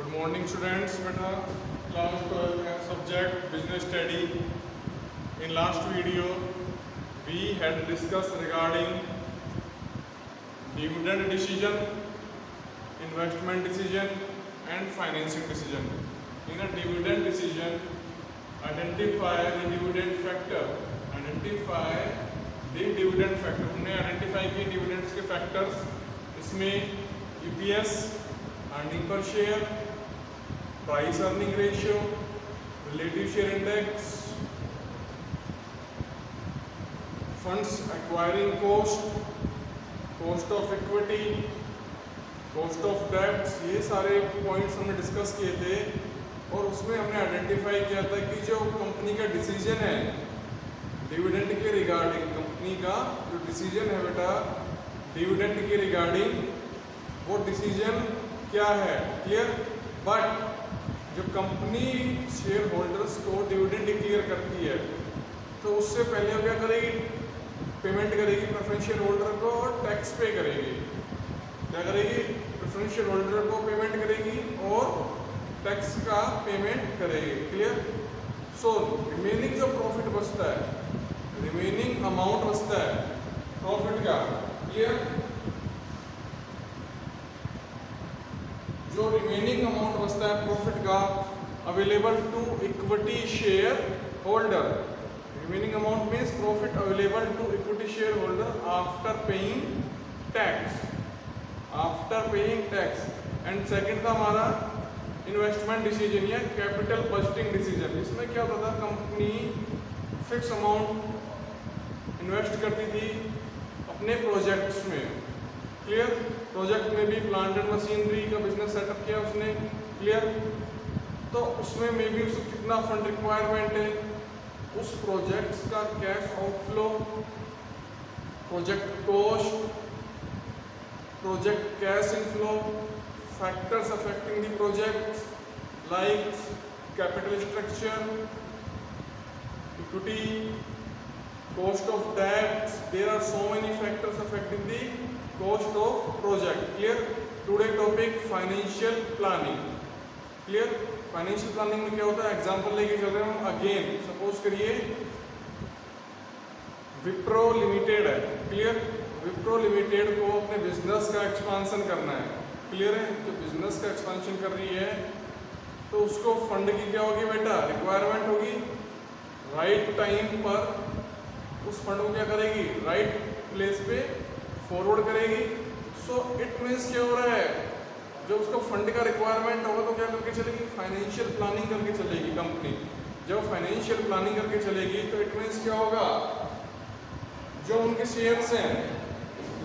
Good morning students, beta class 12 है subject business study. In last video we had discussed regarding dividend decision, investment decision and financing decision. In a dividend decision, identify the dividend factor. Identify the dividend factor. हमने identify किए dividends के factors. इसमें EPS, earning per share, price earning ratio, relative share index, funds acquiring cost, cost of equity, cost of debts, ये सारे points हमने discuss किए थे। और उसमें हमने आइडेंटिफाई किया था कि जो कंपनी का डिसीजन है डिविडेंड के रिगार्डिंग, कंपनी का जो डिसीजन है बेटा डिविडेंड के रिगार्डिंग, वो डिसीजन क्या है, क्लियर। बट जब कंपनी शेयर होल्डर्स को डिविडेंड डिक्लेयर करती है तो उससे पहले वो क्या करेगी, पेमेंट करेगी प्रेफरेंस शेयर होल्डर को और टैक्स पे करेगी। क्या करेगी, प्रेफरेंस शेयर होल्डर को पेमेंट करेगी और टैक्स का पेमेंट करेगी, क्लियर। सो रिमेनिंग जो प्रॉफिट बचता है, रिमेनिंग अमाउंट बचता है प्रॉफिट का, क्लियर, जो रिमेनिंग अमाउंट बचता है प्रॉफिट का available to equity share holder, remaining amount means profit available to equity share holder after paying tax, after paying tax. And second था हमारा इन्वेस्टमेंट डिसीजन या कैपिटल बजटिंग डिसीजन। इसमें क्या होता था, कंपनी फिक्स अमाउंट इन्वेस्ट करती थी अपने प्रोजेक्ट्स में, क्लियर। प्रोजेक्ट में भी प्लांट एंड मशीनरी का बिजनेस सेटअप किया उसने, क्लियर। तो उसमें में भी उसको कितना फंड रिक्वायरमेंट है, उस प्रोजेक्ट्स का cash outflow, project cost, project cash inflow, factors affecting the projects like capital structure, equity, cost of debts. There are so many factors affecting the cost of project, clear. Today topic financial planning, clear. Financial planning में क्या होता है, example लेके चल रहे हैं हम। Again suppose करिए विप्रो लिमिटेड है, क्लियर। विप्रो लिमिटेड को अपने बिजनेस का एक्सपांशन करना है, क्लियर है। जो बिजनेस का एक्सपांशन कर रही है तो उसको फंड की क्या होगी बेटा, रिक्वायरमेंट होगी। राइट टाइम पर उस फंड को क्या करेगी, राइट प्लेस पे फॉरवर्ड करेगी। सो इट मीन्स क्या हो रहा है, जब उसको फंड का रिक्वायरमेंट होगा तो क्या करके चलेगी, फाइनेंशियल प्लानिंग करके चलेगी कंपनी। जब फाइनेंशियल प्लानिंग करके चलेगी तो इट मीन्स क्या होगा, जो उनके शेयर्स हैं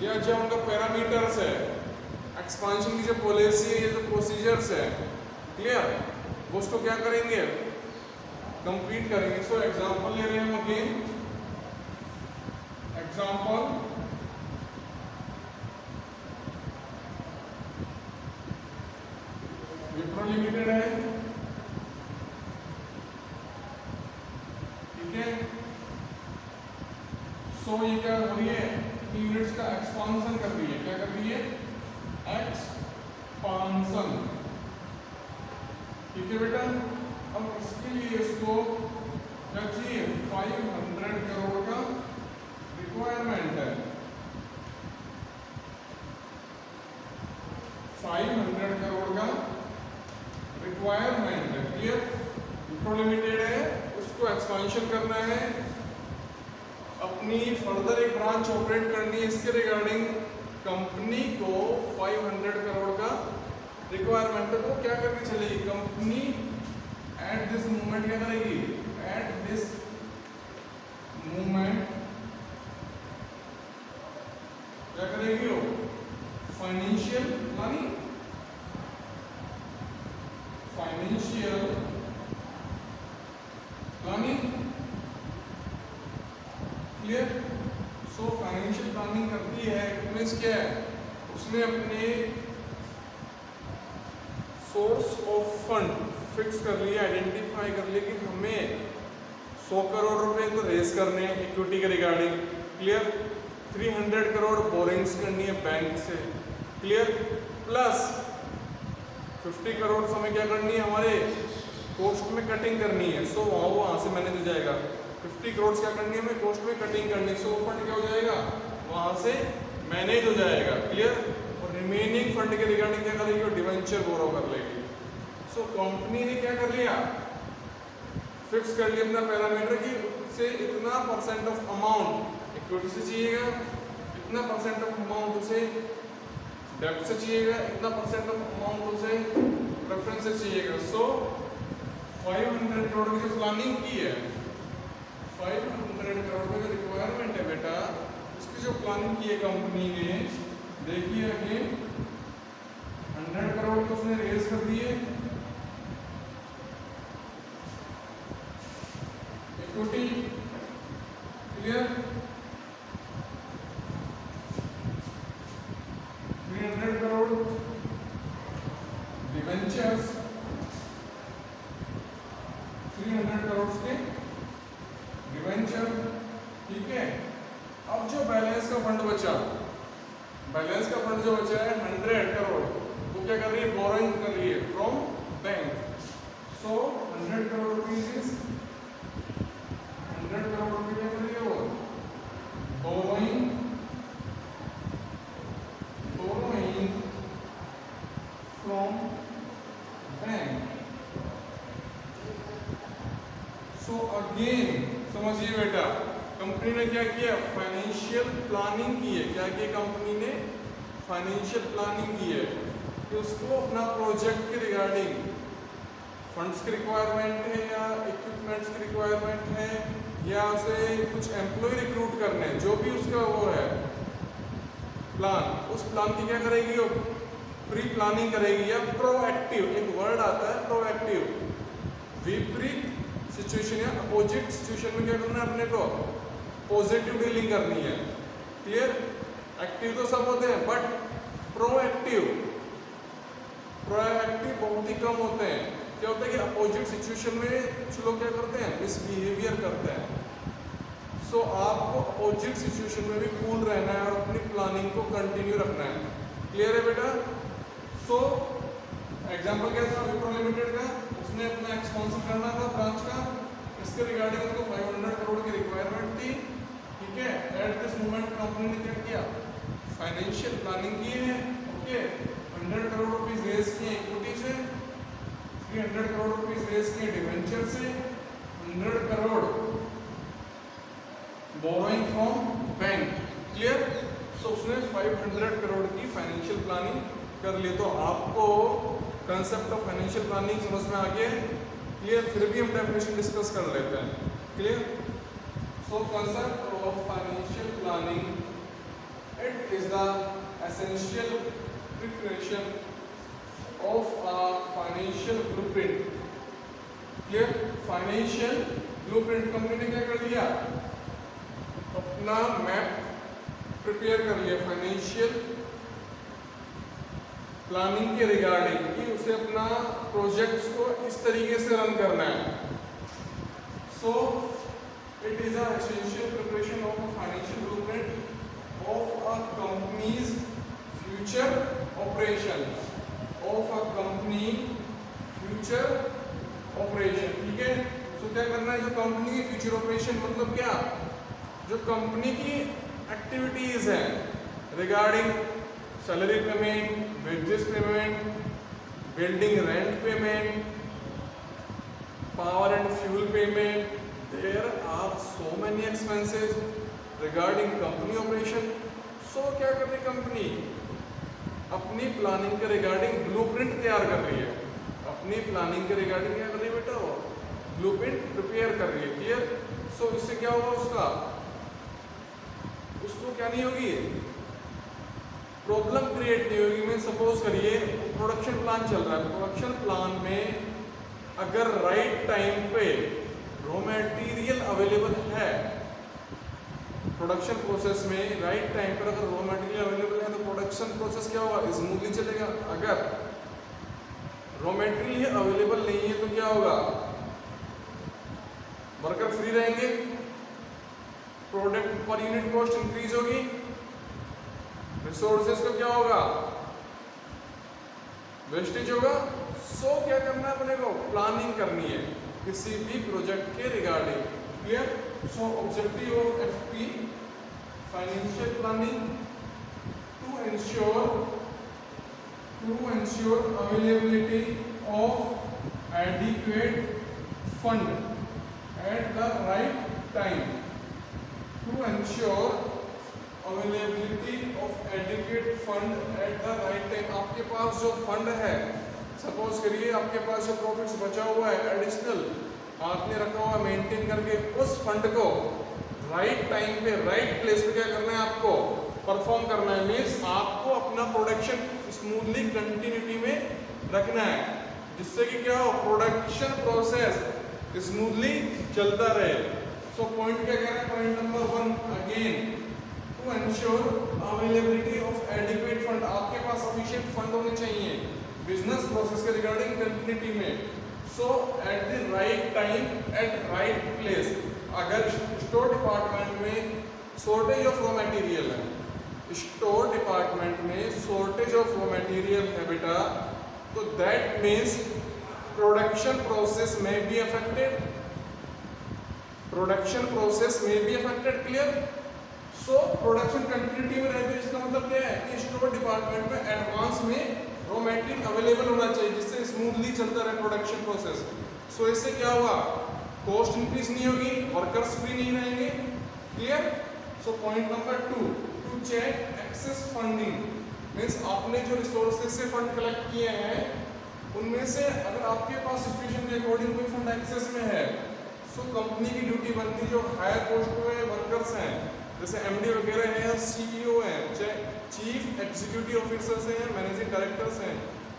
या जो उनका पैरामीटर्स है, एक्सपांशन की जो पॉलिसी है, जो प्रोसीजर्स है, क्लियर, वो उसको क्या करेंगे, कंप्लीट करेंगे। सो एग्जाम्पल ले रहे हैं हम अगेन, एग्जाम्पल विप्रो लिमिटेड है, ठीक है। सो ये क्या कर रही है, यूनिट्स का एक्सपांशन कर रही है, क्या कर रही है, एक्सपांशन, ठीक है बेटा। अब इसके लिए इसको क्या चाहिए, 500 करोड़ का रिक्वायरमेंट है, 500 करोड़ का रिक्वायरमेंट है, क्लियर। विप्रो लिमिटेड है, उसको एक्सपांशन करना है, अपनी फर्दर एक ब्रांच ऑपरेट करनी है। इसके रिगार्डिंग कंपनी को 500 करोड़ का रिक्वायरमेंट है, तो क्या करके चलेगी कंपनी, एट दिस मोमेंट क्या करेगी, एट दिस मोमेंट क्या करेगी, वो financial planning, financial planning, clear. So financial planning करती है, मीन्स क्या है, उसने अपने सोर्स ऑफ फंड फिक्स कर लिया, आइडेंटिफाई कर लिया कि हमें 100 करोड़ रुपए तो रेज करने हैं इक्विटी के रिगार्डिंग, क्लियर। 300 करोड़ बोरिंग्स करनी है बैंक से, क्लियर, प्लस 50 करोड़ हमें क्या करनी है, हमारे कॉस्ट में कटिंग करनी है। सो वहाँ से मैनेज हो जाएगा। 50 करोड़ क्या करनी है, हमें कॉस्ट में कटिंग करनी है। सो वो फंड क्या हो जाएगा, वहाँ से मैनेज हो जाएगा। क्लियर। और रिमेनिंग फंड के रिगार्डिंग क्या करेगी, डिवेंचर बोरो कर लेगी। सो कंपनी ने क्या कर लिया, फिक्स कर लिया अपना पैरामीटर कि से इतना परसेंट ऑफ अमाउंट इक्विटी से चाहिएगा, इतना परसेंट ऑफ अमाउंट उसे डेब्ट से चाहिएगा, इतना परसेंट ऑफ अमाउंट उसे प्रेफरेंस से चाहिएगा। सो 500 करोड़ की जो प्लानिंग की है, 500 करोड़ का जो रिक्वायरमेंट है बेटा, उसकी जो प्लानिंग की है कंपनी ने, देखिए अगेन 100 करोड़ को उसने रेज कर दिए equity. Clear. 300 crore debentures, 300 crore के डिवेंचर। ठीक है। अब जो बैलेंस का फंड बचा, बैलेंस का फंड जो बचा है 100 करोड़, वो क्या कर रही है, बोरोइंग कर रही है from bank. So 100 crore rupees is 100 crore रुपये क्या कर रही है, वो borrowing from bank. So again समझिए बेटा, कंपनी ने क्या किया, फाइनेंशियल प्लानिंग की है। क्या किया कंपनी ने, फाइनेंशियल प्लानिंग की है कि उसको अपना प्रोजेक्ट के रिगार्डिंग फंड्स की रिक्वायरमेंट है, या इक्विपमेंट्स की रिक्वायरमेंट है, या उसे कुछ एम्प्लॉय रिक्रूट करने हैं, जो भी उसका वो है प्लान, उस प्लान की क्या करेगी, वो प्री प्लानिंग करेगी। या प्रोएक्टिव, एक वर्ड आता है प्रोएक्टिव, विपरीत सिचुएशन या अपोजिट सिचुएशन में क्या करना है, अपने को पॉजिटिव डीलिंग करनी है। क्लियर। एक्टिव तो सब होते हैं, बट प्रोएक्टिव बहुत ही कम होते हैं। क्या होता है कि अपोजिट सिचुएशन में कुछ लोग क्या करते हैं, मिसबिहेवियर करते हैं। सो आपको अपोजिट सिचुएशन में भी कूल रहना है और अपनी प्लानिंग को कंटिन्यू रखना है। क्लियर है बेटा। सो एग्जांपल क्या था विप्रो लिमिटेड का, उसने अपना एक्सपेंशन करना था ब्रांच का, इसके रिगार्डिंग उसको 500 करोड़ की रिक्वायरमेंट थी। ठीक है। एट दिस मोमेंट कंपनी ने क्या किया, फाइनेंशियल प्लानिंग की है। ओके। 100 करोड़ रुपीज रेज किए इक्विटी से, 300 करोड़ रुपीज रेज किए डिवेंचर से, 100 crore borrowing from bank. Clear. So उसने 500 करोड़ की फाइनेंशियल प्लानिंग कर ली। तो आपको कंसेप्ट ऑफ फाइनेंशियल प्लानिंग समझ में आ गया। क्लियर। फिर भी हम डेफिनेशन डिस्कस कर लेते हैं। Clear. So concept of financial planning, it is the essential preparation of a financial blueprint. Clear. Financial blueprint company ने क्या कर लिया, अपना मैप प्रिपेयर कर लिया फाइनेंशियल प्लानिंग के रिगार्डिंग, कि उसे अपना प्रोजेक्ट्स को इस तरीके से रन करना है। So it is a essential preparation of a financial blueprint of a companies future operation, of a company future operation. ठीक है। तो क्या करना है, जो कंपनी की फ्यूचर ऑपरेशन मतलब क्या, जो कंपनी की एक्टिविटीज हैं regarding salary payment, wages payment, building rent payment, power and fuel payment, there are so many expenses regarding company operation. So क्या कर रही कंपनी, अपनी प्लानिंग के रिगार्डिंग ब्लूप्रिंट तैयार कर रही है। अपनी प्लानिंग के रिगार्डिंग क्या कर रही है बेटा, वो ब्लूप्रिंट प्रिपेयर कर रही है। क्लियर। सो इससे क्या होगा, उसको क्या नहीं होगी, प्रॉब्लम क्रिएट नहीं होगी। मैं सपोज करिए प्रोडक्शन प्लान चल रहा है, प्रोडक्शन प्लान में अगर राइट टाइम पे रॉ मटेरियल अवेलेबल है, प्रोडक्शन प्रोसेस में राइट टाइम पर अगर रॉ मटेरियल अवेलेबल है तो प्रोडक्शन प्रोसेस क्या होगा, स्मूथली चलेगा। अगर रॉ मटेरियल अवेलेबल नहीं है तो क्या होगा, वर्कर फ्री रहेंगे, product per unit cost increase होगी, रिसोर्सेज को क्या होगा, वेस्टेज होगा। सो क्या करना है अपने को, प्लानिंग करनी है किसी भी प्रोजेक्ट के regarding. Clear. So objective of FP financial planning to ensure availability of adequate fund at the right time, to ensure availability of adequate fund at the right time। आपके पास जो फंड है, suppose करिए आपके पास जो profits बचा हुआ है additional आपने रखा हुआ मेंटेन करके, उस फंड को राइट टाइम पे राइट प्लेस पे क्या करना है आपको, परफॉर्म करना है। मीन्स आपको अपना प्रोडक्शन स्मूथली कंटिन्यूटी में रखना है, जिससे कि क्या हो, प्रोडक्शन प्रोसेस स्मूथली चलता रहे। सो पॉइंट क्या कह रहे हैं, point number 1 again, to ensure availability of adequate fund. आपके पास सफिशिएंट फंड होने चाहिए बिजनेस प्रोसेस के रिगार्डिंग कंटिन्यूटी में। So at the right time at right place. अगर स्टोर डिपार्टमेंट में शॉर्टेज ऑफ रॉ मटेरियल है, स्टोर डिपार्टमेंट में शॉर्टेज ऑफ रॉ मटेरियल है बेटा, तो दैट मीन्स प्रोडक्शन प्रोसेस में बी अफेक्टेड, प्रोडक्शन प्रोसेस में be affected. Clear. So production continuity में रहते, इसका मतलब क्या है कि स्टोर डिपार्टमेंट में एडवांस में रॉ मटेरियल अवेलेबल होना चाहिए, जिससे स्मूथली चलता रहे प्रोडक्शन प्रोसेस। सो इससे क्या हुआ, कॉस्ट इंक्रीज नहीं होगी, वर्कर्स फ्री नहीं रहेंगे। Clear. So point number 2, to check excess funding. Means आपने जो रिसोर्सेज से फंड कलेक्ट किए हैं उनमें से अगर आपके पास सिचुएशन के अकॉर्डिंग कोई फंड एक्सेस में है, सो कंपनी की ड्यूटी बनती है जो हायर पोस्ट पे वर्कर्स हैं, जैसे एमडी वगैरह हैं, सीईओ हैं, चाहे चीफ एग्जीक्यूटिव ऑफिसर्स हैं, मैनेजिंग डायरेक्टर्स हैं,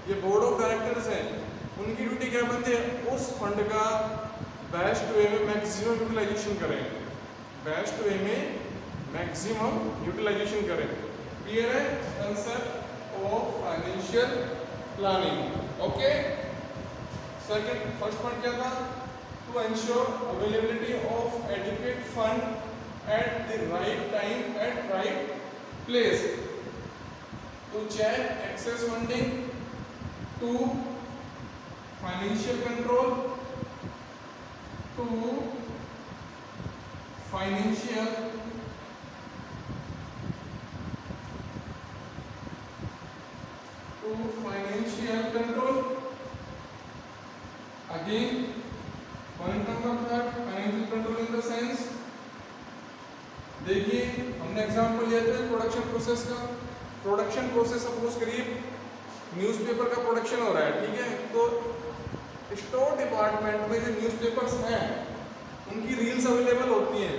ये बोर्ड ऑफ डायरेक्टर्स हैं, उनकी ड्यूटी क्या बनती है, उस फंड का बेस्ट वे में मैक्सिमम यूटिलाइजेशन करें, बेस्ट वे में मैक्सिमम यूटिलाइजेशन करें। क्लियर है concept of financial planning. Okay. Second, first point क्या था, to ensure availability of adequate fund at the right time at right place, to check excess funding, to financial control, to financial control. Again point number 3, financial control in the sense, देखिए हमने example लिया था production process का। Production process suppose करिए newspaper का production हो रहा है, ठीक है, तो स्टोर डिपार्टमेंट में जो न्यूज़पेपर्स हैं उनकी रील्स अवेलेबल होती हैं।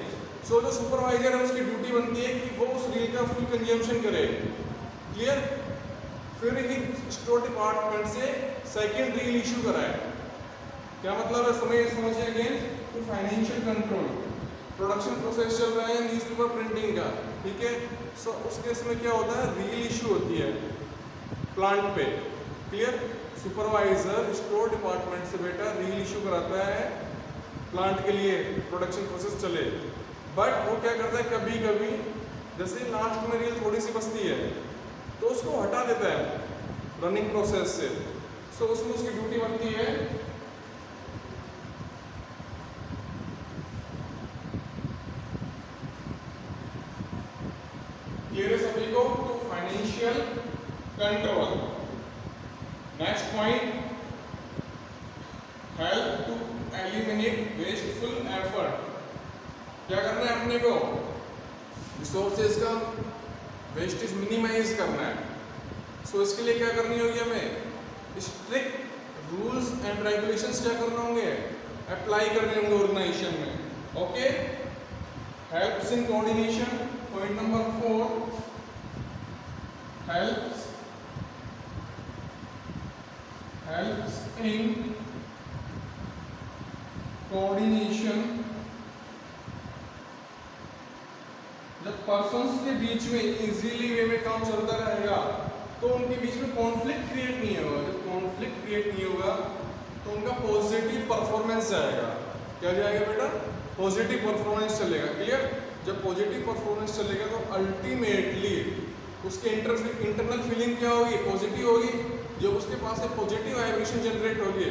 सो जो सुपरवाइजर है उसकी ड्यूटी बनती है कि वो उस रील का फुल कंजम्पशन करे। क्लियर। फिर ही स्टोर डिपार्टमेंट से सेकेंड रील इशू कराए। क्या मतलब है, समझिए again, to financial control. Production process चल रहा है न्यूज़पेपर प्रिंटिंग का, ठीक है। सो उस केस में क्या होता है, रील इशू होती है प्लांट पे। क्लियर। सुपरवाइजर स्टोर डिपार्टमेंट से बेटा रील इशू कराता है प्लांट के लिए, प्रोडक्शन प्रोसेस चले। बट वो क्या करता है, कभी कभी जैसे लास्ट में रील थोड़ी सी बचती है तो उसको हटा देता है रनिंग प्रोसेस से। सो उसमें उसकी ड्यूटी बनती है ये सभी को, to financial control. Next point, help to eliminate wasteful effort. क्या करना है अपने को, रिसोर्सेज का वेस्टेज मिनिमाइज करना है। सो इसके लिए क्या करनी होगी, हमें स्ट्रिक्ट रूल्स एंड रेगुलेशंस क्या करना होंगे, अप्लाई करने होंगे ऑर्गेनाइजेशन में। Okay. Helps in coordination, point number 4, helps in coordination. जब पर्सन्स के बीच में इजीली वे में काम चलता रहेगा तो उनके बीच में कॉन्फ्लिक्ट क्रिएट नहीं होगा। जब कॉन्फ्लिक्ट क्रिएट नहीं होगा तो उनका पॉजिटिव परफॉर्मेंस जाएगा। क्या जाएगा बेटा, पॉजिटिव परफॉर्मेंस चलेगा। क्लियर। जब पॉजिटिव परफॉर्मेंस चलेगा तो अल्टीमेटली उस उसके इंटरनल फीलिंग क्या होगी, पॉजिटिव होगी। जब उसके पास एक पॉजिटिव वाइब्रेशन जनरेट होगी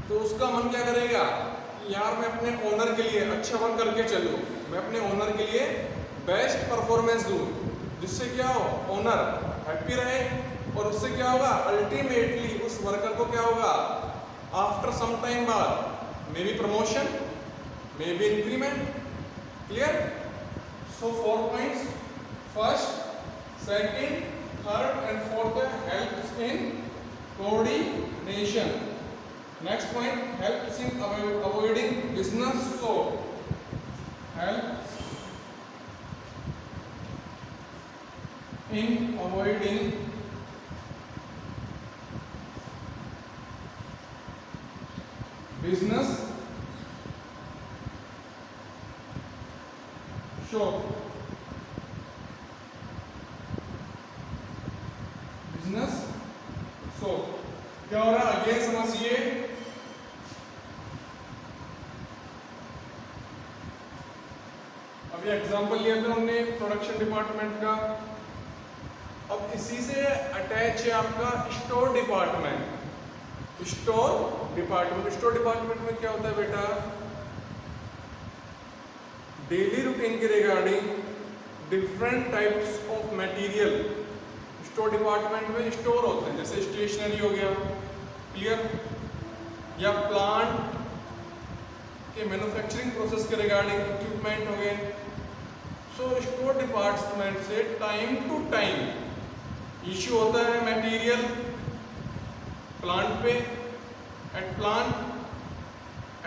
तो उसका मन क्या करेगा, यार मैं अपने ओनर के लिए अच्छा वर्क करके चलूँ, मैं अपने ओनर के लिए बेस्ट परफॉर्मेंस दूँ, जिससे क्या हो, ओनर हैप्पी रहे। और उससे क्या होगा, अल्टीमेटली उस वर्कर को क्या होगा, आफ्टर सम टाइम बाद may be promotion, may be increment. Clear? So 4 points, first, second, third and fourth helps in coordination. Next point, helps in avoiding business. So, helps in avoiding business. So, business. So, क्या हो रहा है, again समझिए। अभी example लिया था हमने production department का। अब इसी से अटैच है आपका स्टोर डिपार्टमेंट। स्टोर डिपार्टमेंट में क्या होता है बेटा, डेली रूटीन के regarding different types of material store department में स्टोर होते हैं, जैसे स्टेशनरी हो गया, क्लियर, या प्लांट के मैन्युफैक्चरिंग प्रोसेस के रिगार्डिंग इक्विपमेंट हो गए। सो स्टोर डिपार्टमेंट से टाइम टू टाइम इश्यू होता है मटेरियल प्लांट पे,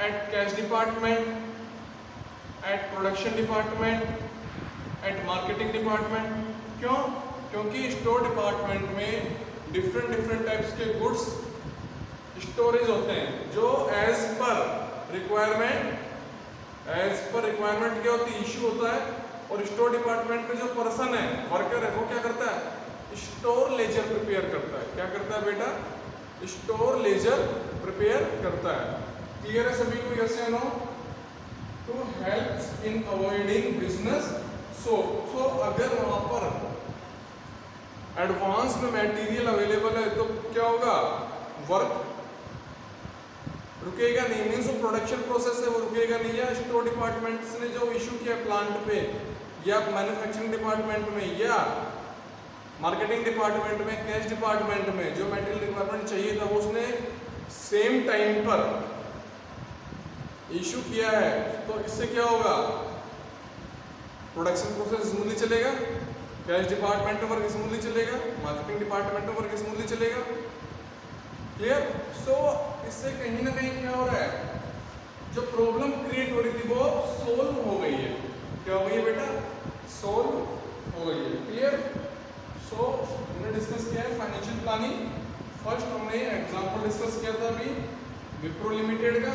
at cash department, at production department, at marketing department. क्यों? क्योंकि स्टोर डिपार्टमेंट में डिफरेंट टाइप्स के गुड्स स्टोरेज होते हैं, जो एज पर रिक्वायरमेंट क्या होती है, इश्यू होता है। और स्टोर डिपार्टमेंट में जो पर्सन है, वर्कर है, वो क्या करता है, स्टोर लेजर प्रिपेयर करता है। क्या करता है बेटा, स्टोर लेजर प्रिपेयर करता है। क्लियर है सभी को, यस या no? To helps in avoiding business. So अगर वहां पर एडवांस में मटेरियल अवेलेबल है तो क्या होगा, वर्क रुकेगा नहीं, मीन्स वो प्रोडक्शन प्रोसेस है वो रुकेगा नहीं। या स्टोर डिपार्टमेंट्स ने जो इशू किया प्लांट पे, या मैन्युफैक्चरिंग डिपार्टमेंट में, या मार्केटिंग डिपार्टमेंट में, कैश डिपार्टमेंट में जो मटेरियल रिक्वायरमेंट चाहिए था वो उसने सेम टाइम पर इशू किया है, तो इससे क्या होगा, प्रोडक्शन प्रोसेस स्मूथली चलेगा, कैश डिपार्टमेंट में वर्क स्मूथली चलेगा, मार्केटिंग डिपार्टमेंट में वर्क स्मूथली चलेगा। क्लियर? सो इससे कहीं ना कहीं क्या हो रहा है, जो प्रॉब्लम क्रिएट हो रही थी वो सोल्व हो गई है। क्या हो गई है बेटा, सोल्व हो गई है। क्लियर? सो हमने डिस्कस किया है फाइनेंशियल प्लानिंग। फर्स्ट हमने एग्जांपल डिस्कस किया था अभी विप्रो लिमिटेड का।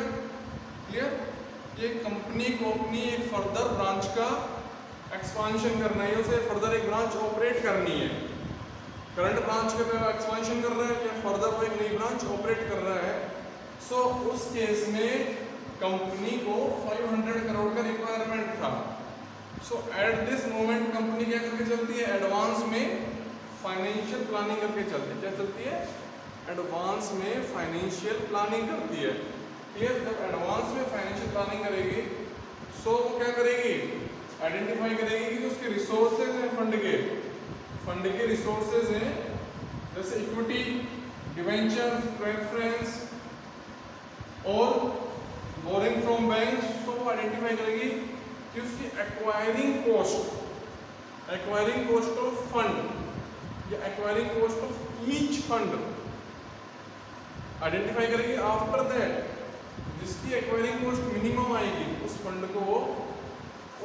क्लियर? ये कंपनी को अपनी एक फर्दर ब्रांच का एक्सपांशन करना है, उसे फर्दर एक ब्रांच ऑपरेट करनी है। करंट ब्रांच का एक्सपांशन कर रहा है या फर्दर वो एक नई ब्रांच ऑपरेट कर रहा है। सो उस केस में कंपनी को 500 करोड़ का रिक्वायरमेंट था। सो एट दिस मोमेंट कंपनी क्या करके चलती है, एडवांस में फाइनेंशियल प्लानिंग करके चलती है। क्या चलती है, एडवांस में फाइनेंशियल प्लानिंग करती है। क्लियर? जब एडवांस में फाइनेंशियल प्लानिंग करेगी सो वो क्या करेगी, आइडेंटिफाई करेगी कि उसके रिसोर्सेज हैं, फंड के रिसोर्सेज हैं, जैसे इक्विटी, डिवेंचर, प्रेफरेंस और बोरिंग फ्रॉम बैंक। तो वो आइडेंटिफाई करेगी कि उसकी एक्वायरिंग कॉस्ट ऑफ फंड या acquiring cost of each fund identify करेगी। आफ्टर दैट जिसकी एक्वायरिंग कॉस्ट मिनिमम आएगी उस फंड को,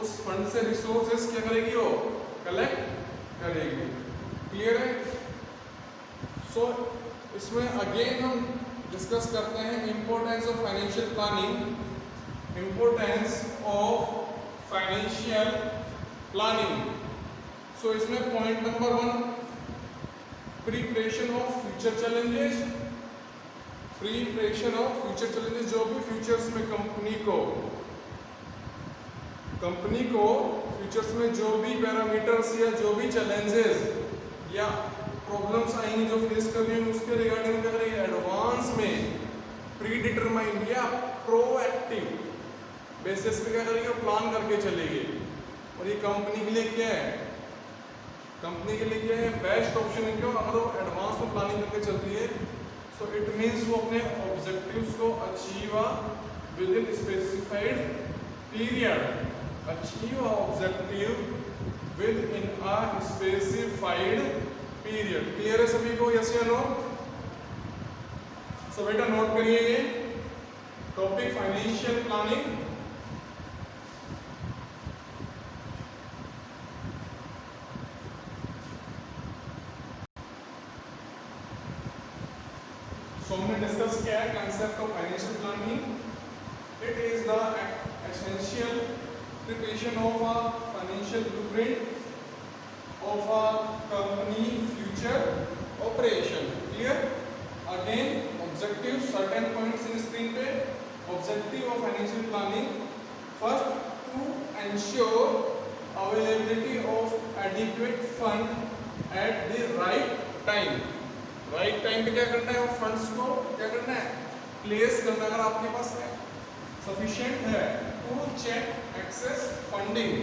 उस फंड से रिसोर्सेज क्या करेगी, वो कलेक्ट करेगी। क्लियर है? सो इसमें अगेन हम डिस्कस करते हैं importance of financial planning. Importance of financial planning. So इसमें point number 1, preparation of future challenges. Preparation of future challenges, जो भी फ्यूचर्स में कंपनी को फ्यूचर्स में जो भी पैरामीटर्स या जो भी चैलेंजेस या प्रॉब्लम्स आएंगी जो फेस करनी है, उसके रिगार्डिंग क्या करेंगे, एडवांस में प्री डिटरमाइन या प्रोएक्टिव बेसिस पे क्या करेंगे, प्लान करके चलेंगे। और ये कंपनी के लिए क्या है, कंपनी के लिए क्या है, बेस्ट ऑप्शन है। क्यों? अगर वो एडवांस में प्लानिंग करके चलती है, सो इट मीन्स वो अपने ऑब्जेक्टिव्स को achieve with in specified period, achieve objective with in a specified period. Clear है सभी को? यस या नो? सो बेटा नोट करिए ये टॉपिक फाइनेंशियल प्लानिंग। सो हमने डिस्कस किया है concept of financial planning. It is the essential preparation of a financial blueprint of a company future operation. Clear? Again objective, certain points in screen पे। Objective of financial planning, first to ensure availability of adequate fund at the right time. Right time पे क्या करना है, वो funds को क्या करना है, प्लेस करना। अगर आपके पास है सफिशिएंट है to check excess funding.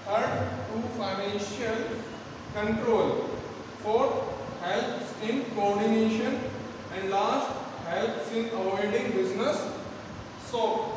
Third to financial control. Fourth helps in coordination and last helps in avoiding business shock.